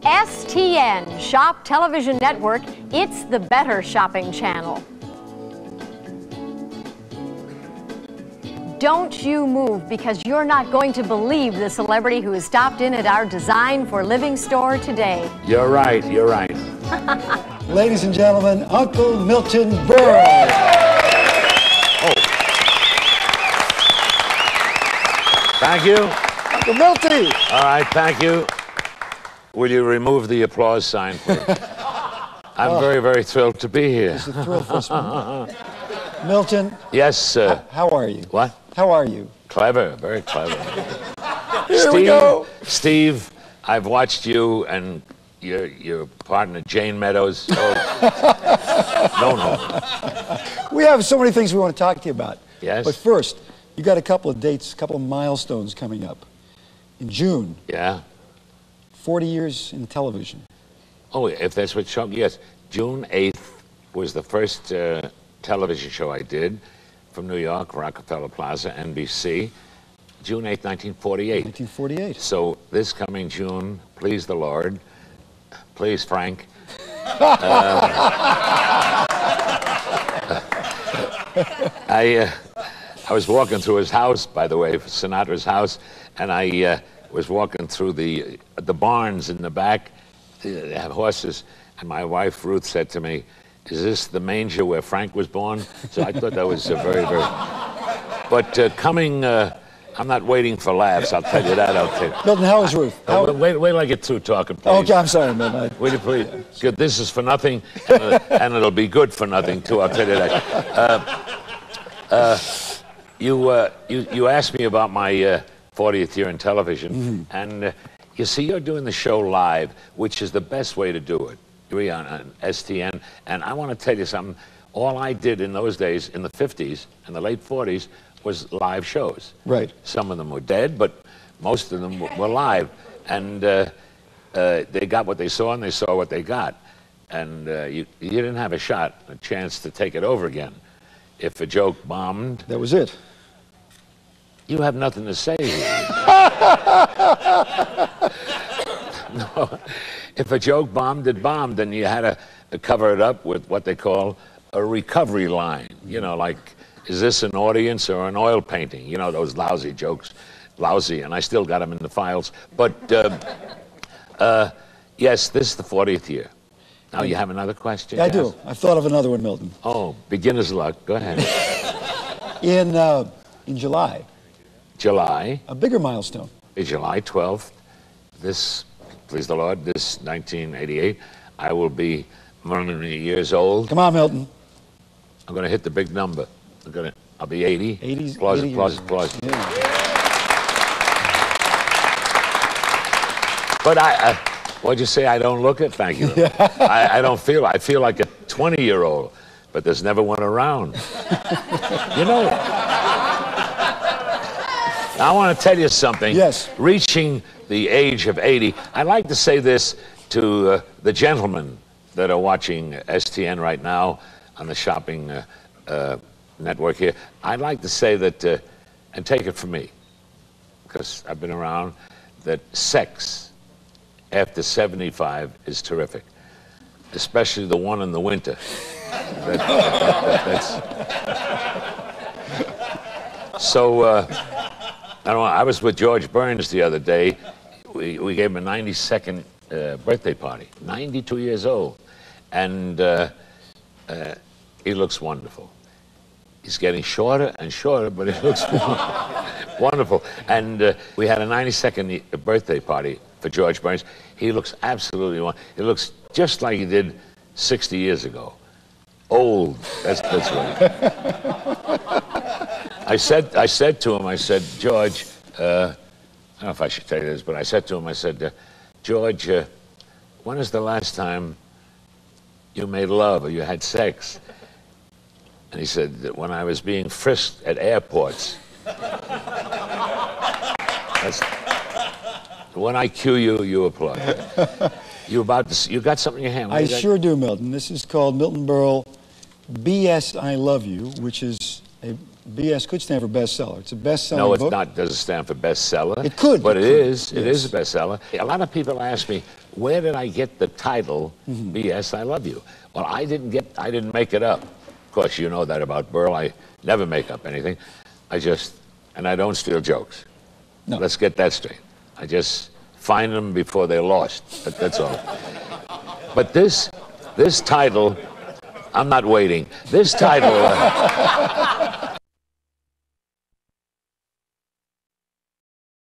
STN, Shop Television Network. It's the better shopping channel. Don't you move, because you're not going to believe the celebrity who has stopped in at our Design for Living store today. You're right, you're right. Ladies and gentlemen, Uncle Milton Berle. Oh. Thank you. Uncle Milty. All right, thank you. Will you remove the applause sign, please? I'm very, very thrilled to be here. It's a thrill for us. Milton. Yes, sir. How are you? What? How are you? Clever, very clever. Here we go. Steve, I've watched you and your partner, Jane Meadows. Oh. No. We have so many things we want to talk to you about. Yes. But first, you got a couple of dates, a couple of milestones coming up. In June. Yeah. 40 years in television. Oh, if that's what show, yes. June 8th was the first television show I did from New York, Rockefeller Plaza, NBC. June 8th, 1948. 1948. So this coming June, please the Lord, please Frank. I was walking through his house, by the way, Sinatra's house, and I was walking through the barns in the back. They have horses, and my wife Ruth said to me, "Is this the manger where Frank was born?" So I thought that was very, very. But coming, I'm not waiting for laughs. I'll tell you that. I'll tell you. Milton, how is Ruth? Wait till I get through talking, please. Okay, I'm sorry, Milton. Wait, please. Good. This is for nothing, and it'll be good for nothing too. I'll tell you that. You asked me about my 40th year in television, and you see, you're doing the show live, which is the best way to do it. You're on STN, and I want to tell you something. All I did in those days, in the 50s and the late 40s, was live shows. Right. Some of them were dead, but most of them were live, and they got what they saw, and they saw what they got, and you didn't have a chance to take it over again. If a joke bombed, that was it. You have nothing to say. No. If a joke bombed, it bombed, and you had to cover it up with what they call a recovery line. You know, like, is this an audience or an oil painting? You know, those lousy jokes. Lousy, and I still got them in the files. But, yes, this is the 40th year. Now, you have another question? Yeah, I do. I've thought of another one, Milton. Oh, beginner's luck. Go ahead. In July. July. A bigger milestone. July 12th. This, please the Lord, this 1988, I will be 100 years old. Come on, Milton. I'm going to hit the big number. I'll be 80. 80. Applause. Yeah. But what'd you say? I don't look it? Thank you. I don't feel. I feel like a 20-year-old, but there's never one around. You know. I want to tell you something. Yes. Reaching the age of 80, I like to say this to the gentlemen that are watching STN right now on the shopping network here. I'd like to say that, and take it from me, because I've been around, that sex after 75 is terrific, especially the one in the winter. So, I don't know, I was with George Burns the other day. We gave him a 92nd birthday party, 92 years old. And he looks wonderful. He's getting shorter and shorter, but he looks wonderful. And we had a 92nd birthday party for George Burns. He looks absolutely wonderful. He looks just like he did 60 years ago. Old, that's right. I said to him, I said, George, I don't know if I should tell you this, but I said to him, I said, George, when is the last time you made love or you had sex? And he said that when I was being frisked at airports. When I cue you, you applaud. You got something in your hand? I sure do, Milton. This is called Milton Berle, B.S. I Love You, which is BS could stand for bestseller. It's a best-selling No, book. it's not. Doesn't stand for bestseller. It could. But It it could. is. It is a bestseller. A lot of people ask me, where did I get the title, BS, I Love You? Well, I didn't make it up. Of course, you know that about Berle. I never make up anything. And I don't steal jokes. No. Let's get that straight. I just find them before they're lost. That's all. But this title, I'm not waiting. This title...